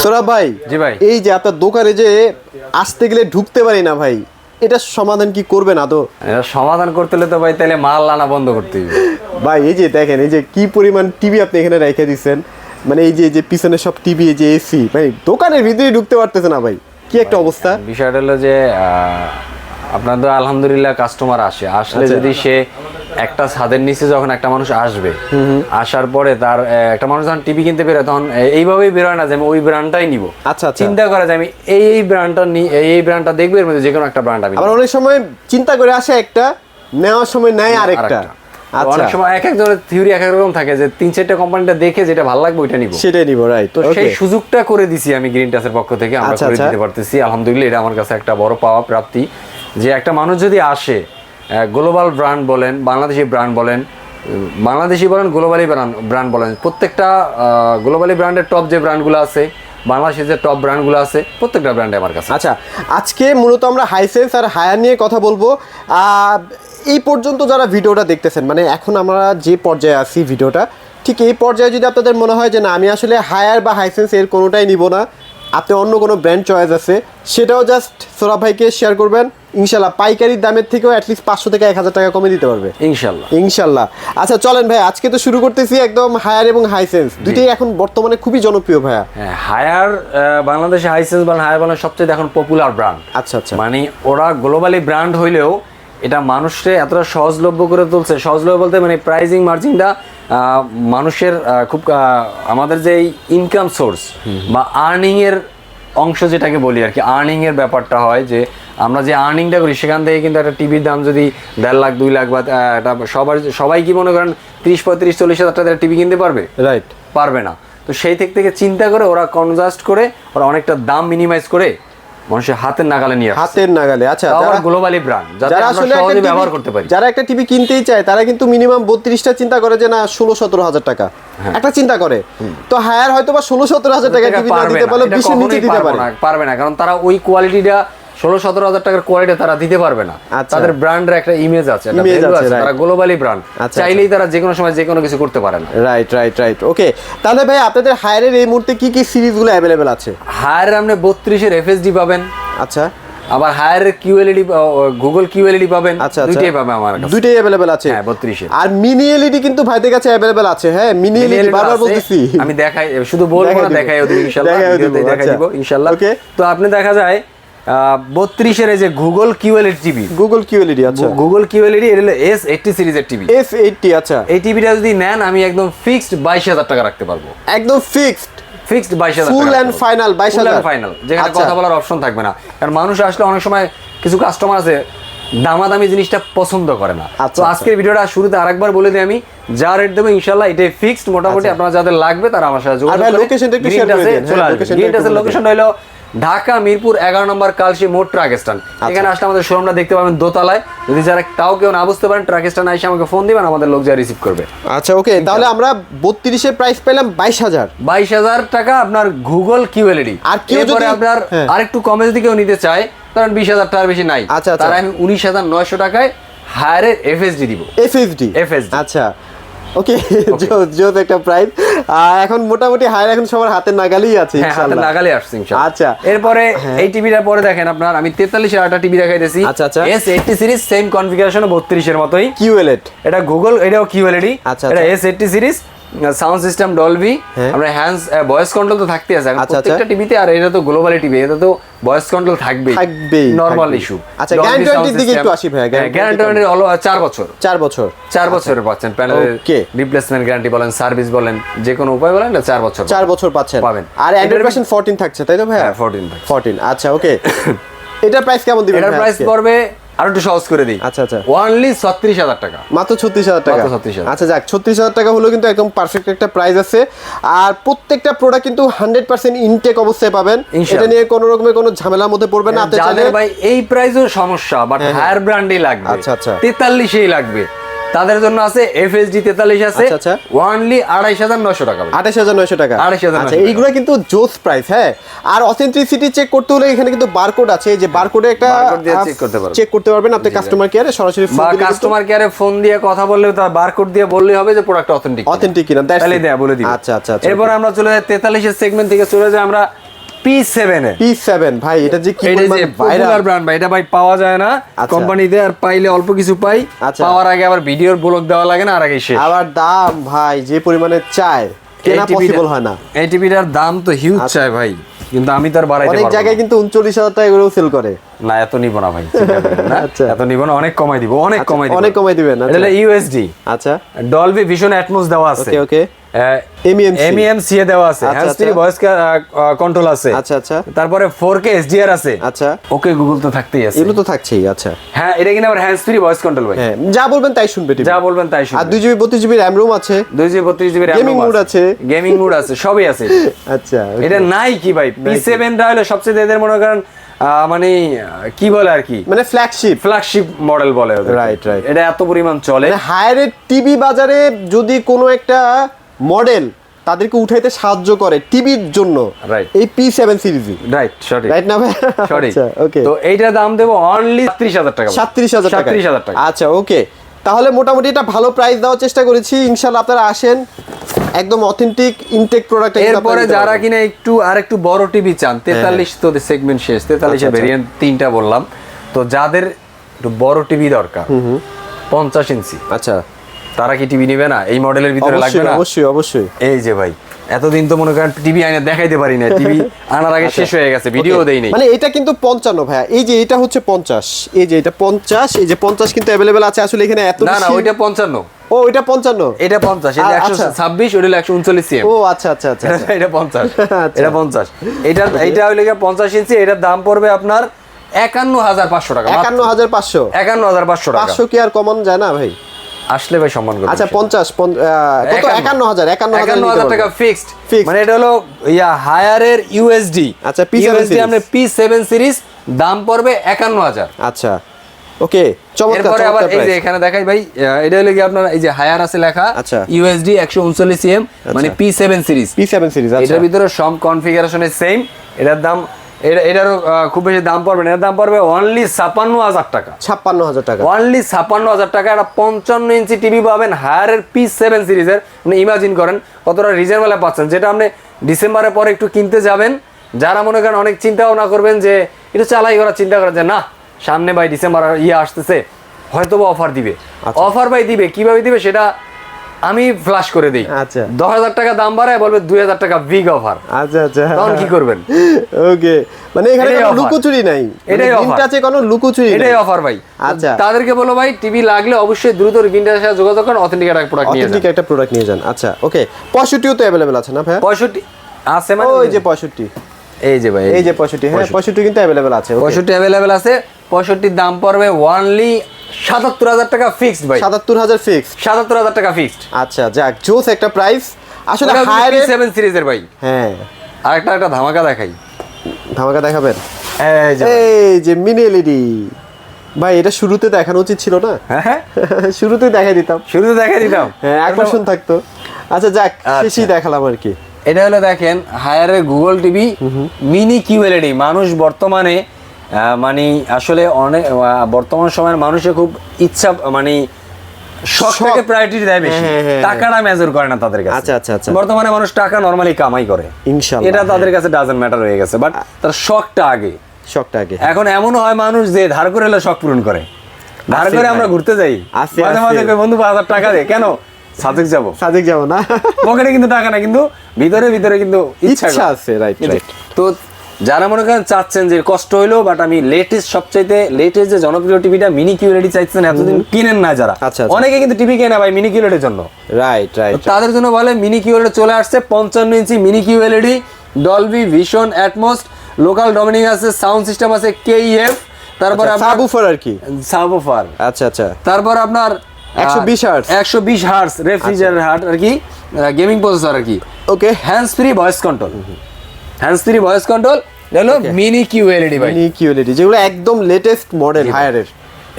সোরা ভাই, জি ভাই, এই যে আপনার দোকানে যে আসতে গেলে ঢুকতে পারি না ভাই, এটা সমাধান কি করবে না তো? এটা সমাধান করতে হলে তো ভাই তাহলে মাল আনা বন্ধ করতে হবে ভাই এই যে দেখেন, এই যে কি পরিমাণ টিভি আপনি এখানে রেখে দিচ্ছেন, মানে এই যে পিছনে সব টিভি, এই যে এসি, ভাই দোকানের ভিতরে ঢুকতে পারতেছে না ভাই, কি একটা অবস্থা। বিষয়টা হলো যে আপনাদের আলহামদুলিল্লাহ কাস্টমার আসলে যদি সে একটা ছাদের নিচে যখন একটা মানুষ আসবে, আসার পরে তার একটা মানুষ যখন টিভি কিনতে বেরোয় তখন এইভাবেই বেরোয় না যে আমি ওই ব্র্যান্ডটাই নিব। আচ্ছা, চিন্তা করে যে আমি এই ব্র্যান্ডটা এই ব্র্যান্ডটা দেখবে, এর মধ্যে যে কোনো একটা ব্র্যান্ড আমি আবার অনেক সময় চিন্তা করে আসে একটা, নেওয়ার সময় নেয় আরেকটা। আচ্ছা, অনেক সময় এক একজনের থিওরি এক এক রকম থাকে যে 3-4টা কোম্পানিটা দেখে যেটা ভালো লাগবে ওইটা নিব, সেটাই নিব, রাইট। তো সেই সুযোগটা করে দিছি আমি গ্রিন টাচের পক্ষ থেকে, আমরা করে দিতে পারতেছি আলহামদুলিল্লাহ। এটা আমার কাছে একটা বড় পাওয়া প্রাপ্তি যে একটা মানুষ যদি আসে, গ্লোবাল ব্র্যান্ড বলেন, বাংলাদেশি ব্র্যান্ড বলেন, বাংলাদেশি বলেন, গ্লোবালি ব্র্যান্ড বলেন, প্রত্যেকটা গ্লোবালি ব্র্যান্ডের টপ যে ব্র্যান্ডগুলো আছে, বাংলাদেশের যে টপ ব্র্যান্ডগুলো আছে, প্রত্যেকটা ব্র্যান্ডে আমার কাছে। আচ্ছা, আজকে মূলত আমরা হাইসেন্স আর হায়ার নিয়ে কথা বলবো। এই পর্যন্ত যারা ভিডিওটা দেখতেছেন, মানে এখন আমরা যে পর্যায়ে আছি ভিডিওটা, ঠিক এই পর্যায়ে যদি আপনাদের মনে হয় যে না আমি আসলে হায়ার বা হাইসেন্স এর কোনোটাই নিব না, আপনি অন্য কোনো ব্র্যান্ড চয়েস আছে, সেটাও জাস্ট সোরাব ভাইকে শেয়ার করবেন, ইনশাল্লাহ পাইকারি দামের থেকেও অ্যাটলিস্ট 500 থেকে 1000 টাকা কমে দিতে পারবে ইনশাল্লাহ। আচ্ছা চলেন ভাই, আজকে তো শুরু করতেছি একদম হায়ার এবং হাইসেন্স, দুইটাই এখন বর্তমানে খুবই জনপ্রিয় ভাইয়া। হ্যাঁ, হায়ার বাংলাদেশে হাইসেন্স বা হায়ার বাংলাদেশ সবচেয়ে এখন পপুলার ব্র্যান্ড। আচ্ছা আচ্ছা, মানে ওরা গ্লোবালি ব্র্যান্ড হইলেও এটা মানুষকে এতটা সহজলভ্য করে তুলছে। সহজলভ্য বলতে মানে প্রাইজিং মার্জিনটা মানুষের খুব আমাদের যে ইনকাম সোর্স বা আর্নিংয়ের অংশ যেটাকে বলি আর কি, আর্নিংয়ের ব্যাপারটা হয় যে আমরা যে আর্নিংটা করি সেখান থেকে কিন্তু একটা টিভির দাম যদি 1.5 লাখ 2 লাখ বা একটা সবাই কি মনে করেন 30-35-40 হাজার টাকা টিভি কিনতে পারবে? রাইট, পারবে না। তো সেই থেকে চিন্তা করে ওরা কনজাস্ট করে ওরা অনেকটা দাম মিনিমাইজ করে মানুষের হাতের নাগালে নিয়ে আসে, হাতের নাগালে। আচ্ছা, যারা গ্লোবালি ব্র্যান্ড যারা আসলে সহজে ব্যবহার করতে পারি, যারা একটা টিভি কিনতেই চায় তারা কিন্তু মিনিমাম 32টা চিন্তা করে যে না 16-17 হাজার টাকা একটা চিন্তা করে। তো হায়ার হয়তো বা 16-17 হাজার টাকা টিভি না দিতে পারলে 20 এর নিচে দিতে পারবে না, কারণ তারা ওই কোয়ালিটিটা 16-17 হাজার টাকার কোয়ালিটি তারা দিতে পারবে না। তাদের ব্র্যান্ডের একটা ইমেজ আছে, একটা ভ্যালু আছে, তারা গ্লোবালি ব্র্যান্ড, চাইলেই তারা যে কোনো সময় যে কোনো কিছু করতে পারে না। রাইট। ওকে, তাহলে ভাই আপনাদের হায়ারের এই মুহূর্তে কি কি সিরিজগুলো अवेलेबल আছে? হায়ারের আপনি 32 এর এফএসডি পাবেন। আচ্ছা, আবার হায়ারের কিউএলইডি, গুগল কিউএলইডি পাবেন। আচ্ছা, দুইটাই পাবে আমার কাছে, দুইটাই अवेलेबल আছে। হ্যাঁ, 32 এর। আর মিনি এলইডি কিন্তু ভাইদের কাছে अवेलेबल আছে। হ্যাঁ, মিনি এলইডি বারবার বলতেছি, আমি দেখাই, শুধু বলবো না, দেখাই ওদের ইনশাআল্লাহ, ভিডিওতে দেখাই দিব ইনশাআল্লাহ। ওকে, তো আপনি দেখা যায় 32 এর এই যে Google QLED TV, Google QLED, আচ্ছা গুগল কিউএলইডি, এটা হলো S80 সিরিজের টিভি। S80, আচ্ছা। এই টিভিটা যদি নেন আমি একদম ফিক্সড 22,000 টাকা রাখতে পারবো, একদম ফিক্সড 22,000 টাকা, ফুল এন্ড ফাইনাল 22,000 ফাইনাল, যেখানে কথা বলার অপশন থাকবে না। কারণ মানুষ আসলে অনেক সময় কিছু কাস্টমার আছে দামাদামি জিনিসটা পছন্দ করে না। তো আজকের ভিডিওটা শুরুতে আরেকবার বলে দিই, আমি যা রেট দেবো ইনশাআল্লাহ এটাই ফিক্সড। মোটামুটি আপনারা যাদের লাগবে তারা আমার সাথে যোগাযোগ করুন। লোকেশনটা একটু শেয়ার করে দিন। লোকেশনটা লোকেশনটা হলো ঢাকা মিরপুর 11 নম্বর কালশি মোড় ট্রাক স্ট্যান্ড। এখানে আসলে আমাদের শোরুমটা দেখতে পাবেন দোতলায়। যদি যারা তাও কেউ না বুঝতে পারেন, ট্রাক স্ট্যান্ড এসে আমাকে ফোন দিবেন, আমাদের লোক যা রিসিভ করবে। আচ্ছা, ওকে, তাহলে আমরা 32 এর প্রাইস পেলাম 22,000 টাকা আপনার গুগল কিউএলইডি। আর কেউ যদি আপনার আরেকটু কমে যদি কেউ নিতে চায়, কারণ 20,000 টাকার বেশি নাই, তার আমি 19,900 টাকায় হায়ারের এফএসডি দিব। এফএসডি, আচ্ছা, ওকে, জোত একটা প্রাইস। এখন মোটামুটি হায়ার এখন সবার হাতের নাগালেই আছে ইনশাআল্লাহ, হাতের নাগালে আসছে ইনশাআল্লাহ। আচ্ছা, এরপরে এই টিভিটার পরে দেখেন আপনার, আমি 43 এর একটা টিভি দেখাইতেছি। আচ্ছা, S80 সিরিজ, সেম কনফিগারেশন 32 এর মতোই কিউএলইডি, এটা গুগল, এটাও কিউএলইডি। আচ্ছা, এটা S80 series, sound system Dolby, আমরা হ্যান্ডস ভয়েস কন্ট্রোল তো থাকতে আছে প্রত্যেকটা টিভিতে। আর এটা তো গ্লোবালি টিভি, এটা তো ভয়েস কন্ট্রোল থাকবেই, নরমাল ইস্যু। আচ্ছা, গ্যারান্টি ওয়ারেন্টির দিকে একটু আসি ভাই। গ্যারান্টি ওয়ারেন্টি হলো 4 বছর। 4 বছরের পাচ্ছেন প্যানেলের রিপ্লেসমেন্ট গ্যারান্টি বলেন, সার্ভিস বলেন, যে কোনো উপায় বলেন, 4 বছর পাবেন। আর অ্যান্ড্রয়েড ভার্সন 14 থাকছে, তাই তো ভাই? হ্যাঁ, 14। আচ্ছা, ওকে, এটার প্রাইস কেমন দিবেন? এটার প্রাইস পড়বে আর একটু সহজ করে দিই। আচ্ছা, অনলি 36,000 টাকা, মাত্র 36,000 টাকা। আচ্ছা, যাক, 36,000 টাকা হলো কিন্তু একদম পারফেক্ট একটা প্রাইস আছে। আর প্রত্যেকটা প্রোডাক্ট কিন্তু 100% ইনটেক অবস্থায় পাবেন, এটা নিয়ে কোনো রকমের কোনো ঝামেলার মধ্যে পড়বেন না। আপনি চাইলে ভাই এই প্রাইসও সমস্যা, বাট হায়ার ব্র্যান্ডই লাগবে, আচ্ছা 43 লাগবে, তাদের জন্য আছে এফএসডি 43 আছে, অনলি 28,900 টাকা। 28,900 টাকা। আচ্ছা, এইগুলো কিন্তু জোস প্রাইস। হ্যাঁ, আর অথেন্টিসিটি চেক করতে হলে এখানে কিন্তু বারকোড আছে, যে বারকোডে একটা চেক করতে পারবেন আপনি কাস্টমার কেয়ারে সরাসরি ফোন দিয়ে, কাস্টমার কেয়ারে ফোন দিয়ে কথা বললেও তার বারকোড দিয়ে বললেই হবে যে প্রোডাক্ট অথেন্টিক কিনা, তাহলে দেয়া বলে দিই। আচ্ছা, এরপর আমরা চলে যাই 43 এর সেগমেন্ট থেকে চলে যাই আমরা P7 এর P7 ভাই, এটা যে কি এটা পরিমাণ যে ভাইরাল পপুলার ব্র্যান্ড ভাই, এটা ভাই পাওয়া যায় না আচ্ছা। কোম্পানিতে, আর পাইলে অল্প কিছু পাই, আচ্ছা। পাওয়ার আগে আবার ভিডিওর ব্লগ দেওয়া লাগে না, আর আগে শেষ। আবার দাম ভাই যে পরিমাণে চায় কেনা পসিবল হয় না। এই টিভিটার দাম তো হিউজ চাই ভাই, কিন্তু আমি তো আর বাড়াইতে অনেক পারবো জায়গায় না। কিন্তু 39,000 টাকা করেও সেল করে। না এত নিব না ভাই, চিন্তা করেন না। আচ্ছা। এত নিব না, অনেক কমাই দিব, অনেক কমাই দিব, অনেক কমাই দিবেন। এটা হলো ইউএসডি, আচ্ছা ডলবি ভিশন অ্যাটমস দেওয়া আছে, ওকে ওকে MEMC এমইএমসি এ দেওয়া আছে, আচ্ছা, হ্যান্ডস ফ্রি আচ্ছা। ভয়েস কন্ট্রোল আছে, আচ্ছা আচ্ছা তারপরে 4K HDR আছে, আচ্ছা ওকে গুগল তো থাকতেই আছে। এগুলো তো থাকছেই। আচ্ছা হ্যাঁ, এটা কিনা আবার হ্যান্ডস ফ্রি ভয়েস কন্ট্রোল ভাই, হ্যাঁ, যা বলবেন তাই শুনবে টিভি। যা বলবেন তাই আর শুনবে। 2GB 32GB RAM ROM আছে, 2GB 32GB RAM Gaming mode আছে। গেমিং মোড আছে, সবই আছে। আচ্ছা এটা নাই কি ভাই, P7 টা হলো সবচেয়ে এদের মনে করেন মানে কি বলে আর কি, মানে ফ্ল্যাগশিপ ফ্ল্যাগশিপ মডেল বলে ওদের। Right, right. এটা এত পরিমাণ চলে। মানে হায়ারের টিভি বাজারে যদি কোনো একটা মডেল তাদেরকে উঠাইতে সাহায্য করে টিভির জন্য, Right. এই P7 সিরিজই, রাইট, সঠিক রাইট না ভাই? সঠিক। আচ্ছা ওকে, তো এইটার দাম দেবো অনলি 37,000 টাকা। 37,000 টাকা। 37,000 টাকা। আচ্ছা ওকে, তাহলে মোটামুটি এটা ভালো প্রাইস দেওয়ার চেষ্টা করেছি। ইনশাআল্লাহ আপনারা আসেন, একদম অথেন্টিক ইনটেক প্রোডাক্ট। এরপরে যারা কিনা একটু আর একটু বড় টিভি চান, 43 তো সেগমেন্ট শেষ, 43 এর ভেরিয়েন্ট 3টা বললাম, তো যাদের একটু বড় টিভি দরকার 50 ইঞ্চি, আচ্ছা তারা কি টিভি নেবে না? এই মডেলের ভিতরে লাগবে না? অবশ্যই অবশ্যই। এই যে ভাই, এতদিন তো মনে করেন টিভি আইনে দেখাইতে পারি না, টিভি আনার আগে শেষ হয়ে গেছে, ভিডিও দেই নাই। মানে এটা কিন্তু 55 ভাইয়া, এই যে এটা হচ্ছে 50, এই যে এটা 50, এই যে 50 কিন্তু अवेलेबल আছে আসলে এখানে এত না না, বেশি। ওইটা 55, ও ওইটা 55, এটা 50, এটা আচ্ছা। 126, ওইটা 139 সিএম। ও আচ্ছা আচ্ছা আচ্ছা আচ্ছা। এটা 50, আচ্ছা। এটা 50, এইটা হইলে 50 ইঞ্চি, এটার দাম পড়বে আপনার 51,500 টাকা। 51,500, 51,500 টাকা। 500 কি আর কমন যায় না ভাই? আসলে ভাই সম্মান করবেন। আচ্ছা 50 কত? 51,000 টাকা ফিক্সড, Fixed। মানে এটা হলো হায়ারের ইউএসডি। আচ্ছা, P7 series। আপনি P7 সিরিজ দাম পড়বে 51,000। আচ্ছা ওকে, চমৎকার এরপরে আবার চমৎকার এই যে price। এখানে দেখাই ভাই, এটা হলো কি আপনার এই যে হায়ার আছে লেখা, আচ্ছা। ইউএসডি 139 সিএম, মানে P7 সিরিজ। P7 সিরিজ, আচ্ছা এটার ভিতরে সব কনফিগারেশনে সেম। এটার দাম এটারও খুব বেশি দাম পড়বে না, এটার দাম পড়বে অনলি 56,000 টাকা। 56,000 টাকা। অনলি 56,000 টাকা একটা 55 ইঞ্চি টিভি পাবেন হায়ারের P7 সিরিজের। আপনি ইমাজিন করেন কতটা রিজনেবল পাচ্ছেন, যেটা আপনি ডিসেম্বরের পরে একটু কিনতে যাবেন, যারা মনে করেন অনেক চিন্তা ভাবনা করবেন যে একটু চালাই করার চিন্তা করেন যে না সামনে ভাই ডিসেম্বর আসতেছে, হয়তো বা অফার দিবে। অফার ভাই দিবে, কিভাবে দিবে সেটা আমি ফ্ল্যাশ করে দিই। আচ্ছা 10,000 টাকা দাম বাড়ায় বলবে 2,000 টাকা বিগ অফার, আচ্ছা আচ্ছা, তখন কি করবেন? ওকে, মানে এখানে এটাই কোনো offer। লুকোচুরি নাই, এটাই offer। আছে কোনো লুকোচুরি এটাই নাই। অফার ভাই। আচ্ছা। তাদেরকে তাদেরকে বলো ভাই টিভি লাগলে অবশ্যই দ্রুত রিভিনটার সাথে যোগাযোগ করুন, অথেন্টিক একটা প্রোডাক্ট নিয়ে অথেন্টিক যান। একটা প্রোডাক্ট নিয়ে যান। আচ্ছা ওকে, 65 তো अवेलेबल আছে না ভাই? 65 আছে মানে ওই যে 65, এই যে ভাই, এই যে 65, হ্যাঁ 65 কিন্তু अवेलेबल আছে। 65 अवेलेबल আছে। 65 দাম পড়বে অনলি 77,000 টাকা ফিক্সড ভাই। 77,000 ফিক্স। 77,000 টাকা ফিক্সড। আচ্ছা যাক, জোস একটা প্রাইস আসলে হায়ারে। P7 সিরিজের ভাই। হ্যাঁ, আরেকটা ধামাকা দেখাই, ধামাকা দেখাবেন? এই যে এই যে মিনি এলইডি ভাই, এটা শুরুতে দেখানো উচিত ছিল না? হ্যাঁ শুরুতে দেখাই দিতাম, শুরুতে দেখাই দিতাম, হ্যাঁ আকর্ষণ থাকতো। আচ্ছা যাক, শেষই দেখালাম আর কি। এটা হলো দেখেন হায়ারের গুগল টিভি মিনি কিউএলইডি। মানুষ বর্তমানে মানে আসলে অনেক বর্তমান সময়ের মানুষের খুব ইচ্ছা, মানে শখটাকে প্রায়োরিটি দেয় বেশি, টাকাটা মেজার করে না তাদের কাছে। আচ্ছা আচ্ছা আচ্ছা, বর্তমানে মানুষ টাকা নরমালি কামাই করে, ইনশাআল্লাহ এটা তাদের কাছে ডাজন্ট ম্যাটার হয়ে গেছে, বাট তার শখটা আগে। শখটা আগে। এখন এমনও হয় মানুষ যে ধার করে এলে শখ পূরণ করে, ধার করে আমরা ঘুরতে যাই, মাঝে মাঝে কই বন্ধু 5,000 টাকা দে, কেন সাজেক যাবো, সাজেক যাবো না, পকেটে কিন্তু টাকা না, কিন্তু ভিতরে ভিতরে কিন্তু ইচ্ছা আছে। Right right. তো যারা মনে করেন চাচ্ছেন যে কষ্ট হইলো বাট আমি লেটেস্ট যে জনপ্রিয় টিভিটা মিনি কিউএলইডি চাইছেন, এতদিন কিনেন না যারা, আচ্ছা, অনেকে কিন্তু টিভি কেনে ভাই মিনি কিউএলইডির জন্য। রাইট রাইট, তাদের জন্য বলে মিনি কিউএলইডি চলে আসছে, 55 inch mini QLED, Dolby vision Atmos, local dimming আছে, সাউন্ড সিস্টেম আছে কেইএফ, তারপরে সাবউফার আর কি, সাবউফার। আচ্ছা আচ্ছা, তারপর আপনার 120 হার্টজ, 120 হার্টজ রেফ্রিজারেটর হার্ট আর কি, গেমিং প্রসেসর আর কি। Okay, hands free voice control, hands free voice control হলো মিনি কিউএলইডি ভাই। মিনি কিউএলইডি যেগুলো একদম লেটেস্ট মডেল হায়ারের।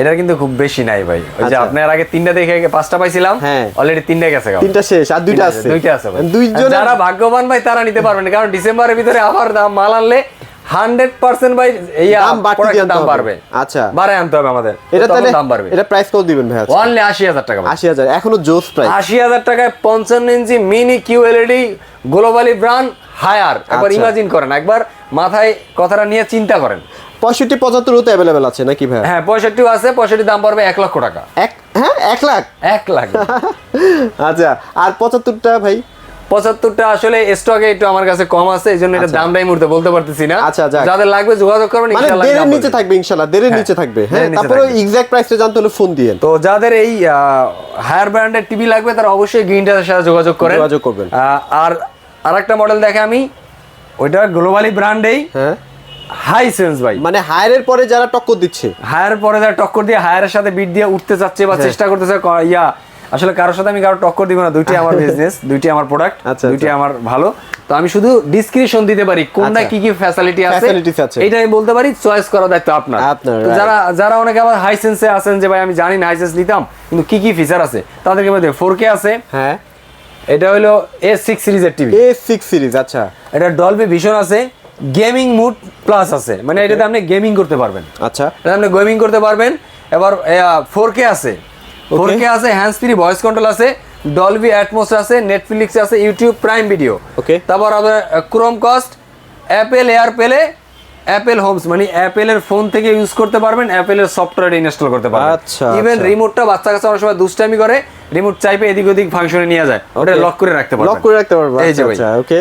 এটা কিন্তু খুব বেশি নাই ভাই, ওই যে আচ্ছা। আপনার আগে 3টা দেখে 5টা পাইছিলাম, হ্যাঁ অলরেডি 3টা গেছে, 3টা শেষ, আর 2টা আছে। দুইটা আছে ভাই। দুইজন যারা ভাগ্যবান ভাই তারা নিতে পারবেন, কারণ ডিসেম্বরের ভিতরে আবার দাম মাল আনলে 100% ভাই এই দাম বাড়তি দিয়ে আনতে দাম হবে। বাড়বে। আচ্ছা বাড়ায় আনতে হবে আমাদের, এটা তখন তাহলে দাম বাড়বে। এটা প্রাইস কত দিবেন ভাই আজকে? অনলি 80,000 টাকা ভাই। 80,000 এখনো জোস প্রাইস। 80,000 টাকায় 55 inch mini QLED globally brand Haier. একবার আচ্ছা। ইমাজিন করেন, একবার মাথায় কথাটা নিয়ে চিন্তা করেন। 65-75 তো অ্যাভেলেবেল আছে নাকি ভাই? হ্যাঁ 65 আছে, 65 দাম পড়বে 1 লক্ষ টাকা। 1 লাখ? 1 লাখ। আচ্ছা আর 75টা ভাই? 75টা আসলে স্টকে একটু আমার কাছে কম আছে, এই জন্য এটা দামটাই মুহূর্তে বলতে পারতেছি না। আচ্ছা, যাক। যাদের লাগবে যোগাযোগ করবেন, মানে ইনশাআল্লাহ দেড়ের দাম নিচে বলবো। থাকবে ইনশাআল্লাহ, দেড়ের নিচে থাকবে। হ্যাঁ দেড়ের নিচে তারপরে থাকবে। এক্সাক্ট প্রাইসটা জানতে হলে ফোন দিয়েন। তো যাদের এই হায়ার ব্র্যান্ডের টিভি লাগবে তারা অবশ্যই গ্রিনটার সাথে যোগাযোগ করবেন। আর আরেকটা মডেল দেখে আমি, ওইটা গ্লোবালি ব্র্যান্ডেই হ্যাঁ হাইসেন্স ভাই। মানে হায়ারের পরে যারা টক্কর দিচ্ছে, হায়ার পরে যারা টক্কর দিয়ে হায়ারের সাথে বিট দিয়ে উঠতে চাচ্ছে বা চেষ্টা করতেছে আসলে কারোর সাথে আমি কারো টক্কর দিব না, দুইটি আমার বিজনেস, দুইটি আমার প্রোডাক্ট, আচ্ছা, দুইটি আচ্ছা। আমার ভালো। তো আমি শুধু ডিসক্রিপশন দিতে পারি কোনটা আচ্ছা। কি কি ফ্যাসিলিটি Facilities আছে। এইটা আমি বলতে পারি, চয়েস করার দায়িত্ব আপনার। আপনার, তো right. যারা অনেকে আবার হাইসেন্সে আছেন যে ভাই আমি জানি না হাইসেন্স নিতাম কিন্তু কি কি ফিচার আছে, তাদেরকে মধ্যে 4K আছে। হ্যাঁ এটা হলো A6 সিরিজের টিভি, A6 সিরিজ। আচ্ছা এটা ডলবি ভিশন আছে, গেমিং মুড প্লাস আছে, মানে এটাতে আপনি গেমিং করতে পারবেন। আচ্ছা এটা আপনি গেমিং করতে পারবেন। এবার 4K আছে, 4K আছে, হ্যান্ডস ফ্রি ভয়েস কন্ট্রোল আছে, ডলবি অ্যাটমস আছে, নেটফ্লিক্স আছে, ইউটিউব প্রাইম ভিডিও। ওকে। তারপর আপনার Chromecast, Apple AirPlay, Apple homes, মানে অ্যাপেলের ফোন থেকে ইউজ করতে পারবেন, অ্যাপেলের সফটওয়্যার ইনস্টল করতে পারবেন। আচ্ছা, ইভেন আচ্ছা। রিমোটটা বাচ্চা কাছে অনেক সময় দুষ্টামি করে, রিমোট চাইপে এদিক ওদিক ফাংশনে নিয়ে যায়, ওটা লক করে রাখতে পারবেন। লক করে রাখতে পারবো। এই যে ভাই। আচ্ছা ওকে,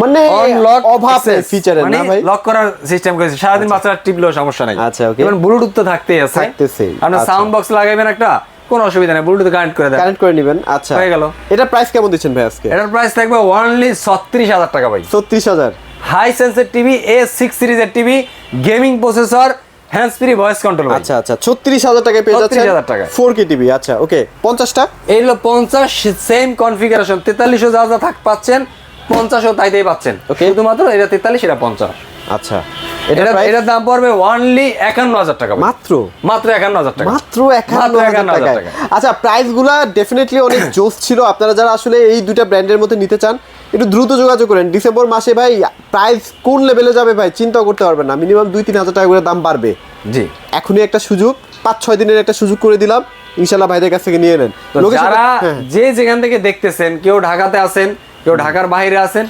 মানে অনলক অভাব ফিচারের না ভাই? লক করার সিস্টেম করেছে, সারাদিন বাচ্চারা টিপলেও সমস্যা নাই। আচ্ছা, okay। এবং ব্লুটুথ তো থাকতেই আছে, থাকতেছেই, আপনার আচ্ছা। সাউন্ড বক্স লাগাইবেন একটা, কোনো অসুবিধা নেই, ব্লুটুথ কানেক্ট করে দেন, কানেক্ট করে নেবেন। আচ্ছা হয়ে গেল। এটা প্রাইস কেমন দিচ্ছেন ভাই আজকে? এটার প্রাইস থাকবে অনলি 36,000 টাকা ভাই। 36,000? হাই সেন্সের টিভি, A6 সিরিজের TV, gaming processor, hands free voice control. আচ্ছা আচ্ছা 36,000 টাকায় পেয়ে যাচ্ছেন 36,000 টাকায়। 4K TV. আচ্ছা ওকে 50টা? এই হলো 50 সেম কনফিগারেশন, 4300 যা যা পাচ্ছেন 50ও তাইতেই পাচ্ছেন। Okay। শুধুমাত্র এটা 43, এটা 50। আচ্ছা এটার দাম পড়বে অনলি 51,000 টাকা ভাই। মাত্র 51,000 টাকা। মাত্র 51,000 টাকায়। আচ্ছা প্রাইসগুলো ডেফিনেটলি অনেক জোস ছিল। আপনারা যারা আসলে এই দুইটা ব্র্যান্ডের মধ্যে নিতে চান একটু দ্রুত যোগাযোগ করেন। ডিসেম্বর মাসে ভাই প্রাইস কোন লেভেলে যাবে ভাই চিন্তা করতে পারবেন না, মিনিমাম 2-3 হাজার টাকা করে দাম বাড়বে। জি, এখনই একটা সুযোগ, 5-6 দিনের একটা সুযোগ করে দিলাম, ইনশাল্লাহ ভাইদের কাছ থেকে নিয়ে নেন। তো Location- যারা হ্যাঁ, যে যেখান থেকে দেখতেছেন, কেউ ঢাকাতে আছেন, কেউ ঢাকার বাইরে আছেন,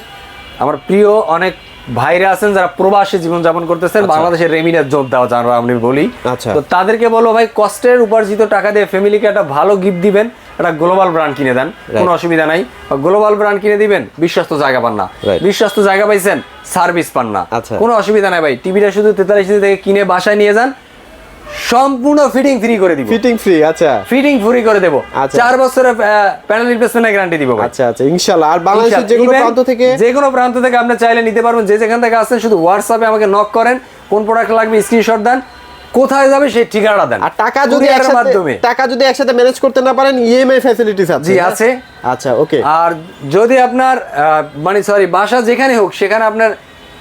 আমার প্রিয় অনেক ভাইরা আছেন যারা প্রবাসী জীবনযাপন করতেছেন, বাংলাদেশের রেমিটেন্স যোদ্ধা যারা আমি বলি। আচ্ছা। তো তাদেরকে বলো ভাই কষ্টের উপার্জিত টাকা দিয়ে ফ্যামিলিকে একটা ভালো গিফট দিবেন, একটা গ্লোবাল ব্র্যান্ড কিনে দেন, কোনো অসুবিধা নাই। গ্লোবাল ব্র্যান্ড কিনে দিবেন, বিশ্বস্ত জায়গা পান না, Right। বিশ্বস্ত জায়গা পাইছেন, সার্ভিস পান না, আচ্ছা। কোনো অসুবিধা নাই ভাই। টিভিটা শুধু 43 থেকে কিনে বাসায় নিয়ে যান, সম্পূর্ণ ফিটিং ফ্রি করে দিব, ফিটিং ফ্রি। আচ্ছা ফিটিং ফ্রি করে দেবো, আচ্ছা। 4 বছরের প্যানেল রিপ্লেসমেন্টের গ্যারান্টি দিব ভাই। আচ্ছা আচ্ছা ইনশাল্লাহ। আর বাংলাদেশের যে কোনো Even প্রান্ত থেকে যে কোনো প্রান্ত থেকে আপনি চাইলে নিতে পারবেন, যে যেখান থেকে আসেন শুধু হোয়াটসঅ্যাপে আমাকে নক করেন, কোন প্রোডাক্ট লাগবে স্ক্রিনশট দেন, কোথায় যাবে সেই ঠিকানাটা দেন। আর টাকা যদি Courier-এর মাধ্যমে। টাকা যদি একসাথে ম্যানেজ করতে না পারেন ইএমআই ফ্যাসিলিটিস আছে? জি আছে। আচ্ছা ওকে। আর যদি আপনার মানে সরি বাসা যেখানে হোক সেখানে আপনার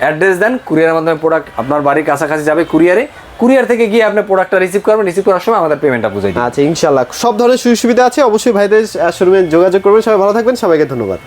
অ্যাড্রেস দেন, কুরিয়ারের মাধ্যমে প্রোডাক্ট আপনার বাড়ির কাছাকাছি যাবে কুরিয়ারে, কুরিয়ার থেকে গিয়ে আপনি প্রোডাক্টটা রিসিভ করবেন, রিসিভ করার সময় আমাদের পেমেন্টটা বুঝাই দিন। আচ্ছা ইনশাল্লাহ সব ধরনের সুযোগ সুবিধা আছে, অবশ্যই ভাইদের শোরুমে যোগাযোগ করবেন। সবাই ভালো থাকবেন, সবাইকে ধন্যবাদ।